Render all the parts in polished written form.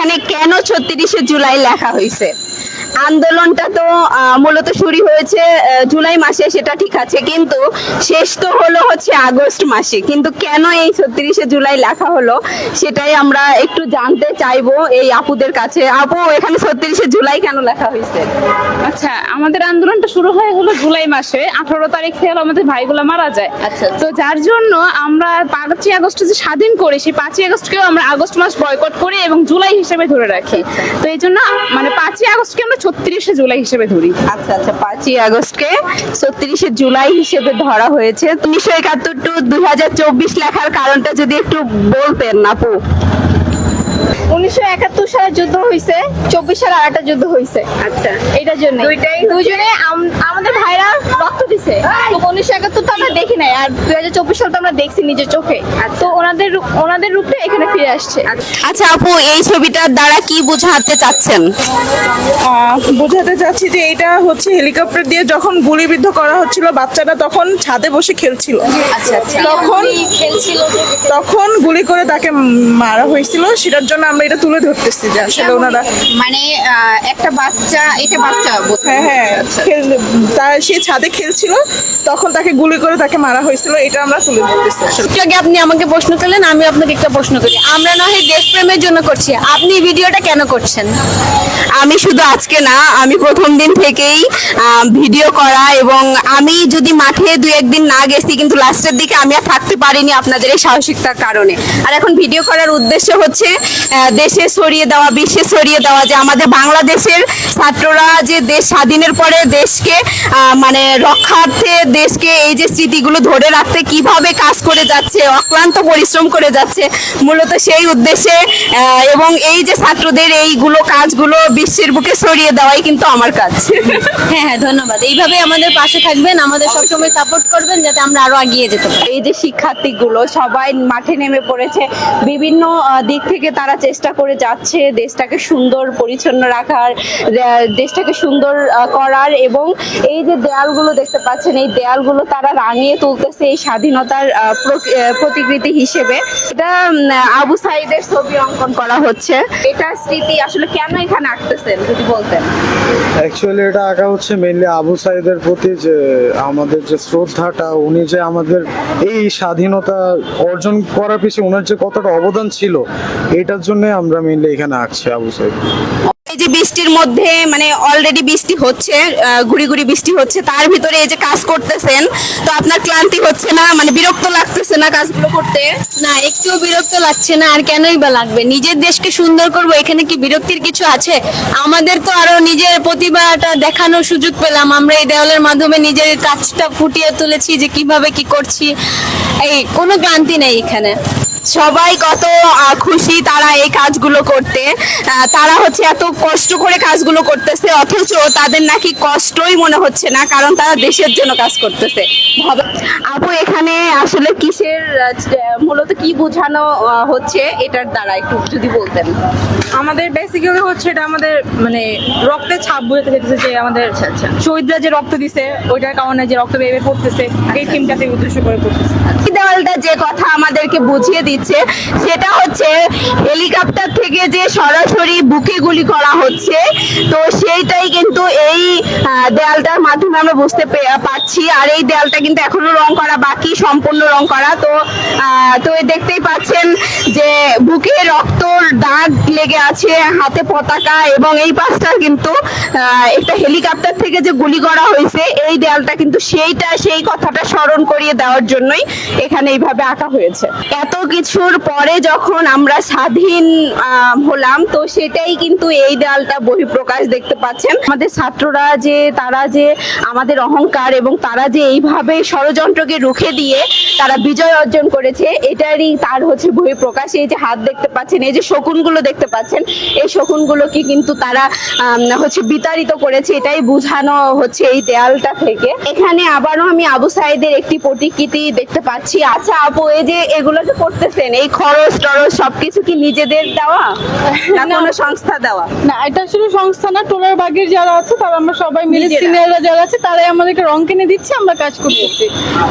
এখানে কেন ৩৬শে জুলাই লেখা হয়েছে? আন্দোলনটা তো মূলত শুরু হয়েছে জুলাই মাসে, সেটা ঠিক আছে, কিন্তু শেষ তো হলো হচ্ছে আগস্ট মাসে। কিন্তু কেন এই ৩৬শে জুলাই লেখা হলো সেটাই আমরা একটু জানতে চাইবো এই আপুদের কাছে। আপু, এখানে ৩৬শে জুলাই কেন লেখা হয়েছে? আচ্ছা, আমাদের আন্দোলনটা শুরু হয় হলো জুলাই মাসে 18 তারিখে হলো আমাদের ভাইগুলো মারা যায়। আচ্ছা। তো যার জন্য আমরা 5ই আগস্ট যে স্বাধীন করি, সেই 5ই আগস্টকেও আমরা আগস্ট মাস বয়কট করি এবং জুলাই হিসেবে ধরে রাখি। তো এই জন্য মানে 5ই আগস্টকে আমরা ৩৬শে জুলাই হিসেবে ধরি। আচ্ছা আচ্ছা, 5ই আগস্টকে ৩৬শে জুলাই হিসেবে ধরা হয়েছে। 1971 টু 2024 লেখার কারণটা যদি একটু বলতেন আপু। 1971 সালে যুদ্ধ হয়েছে, 24 সালে আরেকটা যুদ্ধ হয়েছে। আচ্ছা, এটার জন্য দুইজনে আমাদের ভাইরা রক্ত দিছে। তো 1971 তো আমরা দেখি নাই, আর 2024 সাল তো আমরা দেখছি নিজের চোখে। তো ওনাদের রূপে এখানে ফিরে আসছে। আচ্ছা আপু, এই ছবিটার দ্বারা কি বোঝাতে চাচ্ছেন? বোঝাতে চাচ্ছি যে এটা হচ্ছে হেলিকপ্টার দিয়ে যখন গুলিবিদ্ধ করা হচ্ছিল, বাচ্চারা তখন ছাদে বসে খেলছিল। আচ্ছা আচ্ছা, তখন গুলি করে তাকে মারা হয়েছিল। সেটার জন্য আমরা এটা তুলে ধরতেছি যে আসলে ওনারা মানে একটা বাচ্চা, এটা বাচ্চা হ্যাঁ হ্যাঁ সে ছাদে খেলছিল, তখন তাকে গুলি করে তাকে মারা হয়েছিল। এটা আমরা তুলে ধরতেছি আসলে। আগে আপনি আমাকে প্রশ্ন করলেন, আমি আপনাকে একটা প্রশ্ন করি। আমরা না হয় দেশপ্রেমের জন্য করছি, আপনি ভিডিওটা কেন করছেন? আমি শুধু আজকে না, আমি প্রথম দিন থেকেই ভিডিও করা, এবং আমি যদি মাঠে 2-1 দিন না গেছি, কিন্তু লাস্টের দিকে আমি আর থাকতে পারিনি আপনাদের এই সাহসিকতার কারণে। আর এখন ভিডিও করার উদ্দেশ্য হচ্ছে দেশে ছড়িয়ে দেওয়া, বিশ্বে ছড়িয়ে দেওয়া যে আমাদের বাংলাদেশের ছাত্ররা যে দেশ স্বাধীনের পরে দেশকে মানে রক্ষার্থে, দেশকে এই যে স্মৃতিগুলো ধরে রাখতে কিভাবে কাজ করে যাচ্ছে, অক্লান্ত পরিশ্রম করে যাচ্ছে, মূলত সেই উদ্দেশ্যে। এবং এই যে ছাত্রদের এইগুলো কাজগুলো বিশ্বের বুকে ছড়িয়ে দেওয়াই কিন্তু আমার কাজ। হ্যাঁ হ্যাঁ, ধন্যবাদ। এইভাবে আমাদের পাশে থাকবেন, আমাদের সবসময় সাপোর্ট করবেন, যাতে আমরা আরো এগিয়ে যেতে পারি। এই যে শিক্ষার্থীগুলো সবাই মাঠে নেমে পড়েছে, বিভিন্ন দিক থেকে তারা চেষ্টা করে যাচ্ছে দেশটাকে সুন্দর পরিচ্ছন্ন রাখার, দেশটাকে সুন্দর করার, এবং এই যে দেয়ালগুলো দেখতে পাচ্ছেন, এই দেয়ালগুলো তারা রাঙিয়ে তুলতেছে এই স্বাধীনতার প্রতিকৃতি হিসেবে। এটা আবু সাইদের ছবি অঙ্কন করা হচ্ছে। এটা স্মৃতি আসলে কেন এখানে আঁকতেছেন যদি বলতেন? অ্যাকচুয়ালি এটা আঁকা হচ্ছে মেইনলি আবু সাইদের প্রতি যে আমাদের যে শ্রদ্ধাটা, উনি যে আমাদের এই স্বাধীনতা অর্জন করার পিছনে ওনার যে কতটা অবদান ছিল, এটার জন্য আমরা মেইনলি এখানে আঁকছি আবু সাইদ। এই যে বৃষ্টির মধ্যে, মানে অলরেডি বৃষ্টি হচ্ছে, ঘুরি ঘুরি বৃষ্টি হচ্ছে, তার ভিতরে এই যে কাজ করতেছেন, তো আপনার ক্লান্তি হচ্ছে না? মানে বিরক্ত লাগতেছে না কাজগুলো করতে? না, একটুও বিরক্ত লাগছে না। আর কেনই বা লাগবে? নিজের দেশকে সুন্দর করব, এখানে কি বিরক্তির কিছু আছে? আমাদের তো আরো নিজের প্রতিভাটা দেখানোর সুযোগ পেলাম। আমরা এই দেওয়ালের মাধ্যমে নিজের কাজটা ফুটিয়ে তুলেছি যে কিভাবে কি করছি। এই কোনো ক্লান্তি নেই এখানে। সবাই কত খুশি তারা এই কাজগুলো করতে। তারা হচ্ছে এত কষ্ট করে কাজগুলো করতেছে, অথচ তাদের নাকি কষ্টই মনে হচ্ছে না, কারণ তারা দেশের জন্য কাজ করতেছে। আপু, এখানে আসলে কিসের মূলত কি বোঝানো হচ্ছে এটার দ্বারা একটু যদি বলতেন? আমাদের বেসিক্যালি হচ্ছে এটা আমাদের মানে রক্তের ছাপ বুঝতে পেরেছে যে আমাদের শহীদরা যে রক্ত দিছে, ওইটার কারণে যে রক্ত বের পড়তেছে, এই থিমটাকে উদ্দেশ্য করে পড়তেছে। দেওয়ালটা যে কথা আমাদেরকে বুঝিয়ে দিচ্ছে সেটা হচ্ছে হেলিকপ্টার থেকে যে সরাসরি বুকে গুলি করা হচ্ছে, তো সেইটাই কিন্তু এই দেয়ালটার মাধ্যমে আমরা বুঝতে পারছি। আর এই দেয়ালটা কিন্তু এখনো রং করা বাকি, সম্পূর্ণ রং করা। তো দেখতেই পাচ্ছেন যে বুকে রক্তর দাগ লেগে আছে, হাতে পতাকা, এবং এই পাশটা কিন্তু একটা হেলিকপ্টার থেকে যে গুলি করা হয়েছে, এই দেয়ালটা কিন্তু সেই কথাটা স্মরণ করিয়ে দেওয়ার জন্যই এখানে এইভাবে আঁকা হয়েছে। এত কিছুর পরে যখন আমরা স্বাধীন হলাম, তো সেটাই কিন্তু এই দেয়ালটা বহিঃপ্রকাশ দেখতে পাচ্ছেন। আমাদের ছাত্ররা যে তারা যে আমাদের অহংকার, এবং তারা যে এইভাবে ষড়যন্ত্রকে রুখে দিয়ে তারা বিজয় অর্জন করেছে, এটারই তার হচ্ছে বহিঃপ্রকাশ। এই যে হাত দেখতে পাচ্ছেন, এই যে শকুনগুলো দেখতে পাচ্ছেন, এই শকুনগুলোকে কিন্তু তারা হচ্ছে বিতাড়িত করেছে, এটাই বোঝানো হচ্ছে এই দেয়ালটা থেকে। এখানে আবারও আমি আবু সাইদের একটি প্রতিকৃতি দেখতে পাচ্ছি। আচ্ছা আপু, এই যে এগুলো যে করতেছে লিখতেছেন এই খরচ টরচ সবকিছু কি নিজেদের দেওয়া না কোনো সংস্থা দেওয়া? না, এটা আসলে সংস্থা না, টোলার বাগের যারা আছে তারা আমরা সবাই মিলে নিজেরা। সিনিয়ররা যারা আছে তারাই আমাদেরকে রং কিনে দিচ্ছে, আমরা কাজ করতেছি।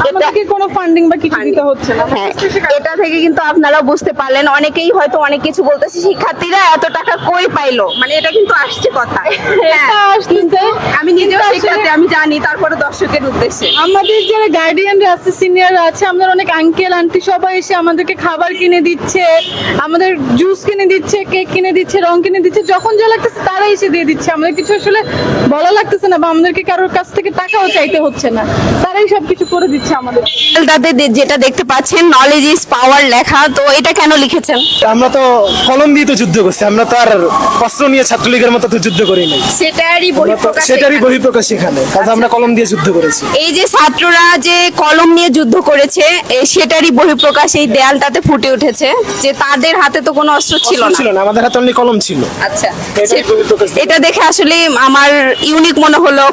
আমাদেরকে কোনো ফান্ডিং বা কিছু দিতে হচ্ছে না। হ্যাঁ, এটা থেকে কিন্তু আপনারা বুঝতে পারলেন, অনেকেই হয়তো অনেক কিছু বলতেছে শিক্ষার্থীরা এত টাকা কই পাইলো, মানে এটা কিন্তু আসছে কথা। এটা আসতেছে, আমি নিজেও কিন্তু আসলে শিক্ষার্থী, আমি জানি, তারপরে দর্শকের উদ্দেশ্যে আমাদের যারা গার্ডিয়ানরা আছে, সিনিয়ররা আছে, আমাদের অনেক আঙ্কেল আন্টি সবাই এসে আমাদেরকে খাবার কিনে দিচ্ছে, আমাদের জুস কিনে দিচ্ছে, কেক কিনে দিচ্ছে, রং কিনে দিচ্ছে, যখন যা লাগতেছে তারা এসে দিয়ে দিচ্ছে। আমাদের কিছু আসলে বলা লাগতেছে না বা আমাদেরকে কারোর কাছ থেকে টাকাও চাইতে হচ্ছে না, তারাই সবকিছু করে দিচ্ছে আমাদের। তাদের যেটা দেখতে পাচ্ছেন নলেজ ইজ পাওয়ার লেখা, তো এটা কেন লিখেছেন? আমরা তো কলম দিয়ে তো যুদ্ধ করছি, আমরা তো আর অস্ত্র নিয়ে ছাত্রলীগের মতো তো যুদ্ধ করি নাই। সেটারই বহিঃপ্রকাশ। সেটারই বহিঃপ্রকাশ এখানে, কাজে আমরা কলম দিয়ে যুদ্ধ করেছি। এই যে ছাত্ররা যে কলম নিয়ে যুদ্ধ করেছে, সেটারই বহিঃপ্রকাশ এই দেয়ালটাতে ফুটে উঠেছে, যে তাদের হাতে তো কোনো অস্ত্র ছিল অস্ত্র না। ছিল না, আমাদের হাতে অনলি কলম ছিল। আচ্ছা, এটাই বহিঃপ্রকাশ। এটা দেখে আসলে আমার ইউনিক মনে হলো,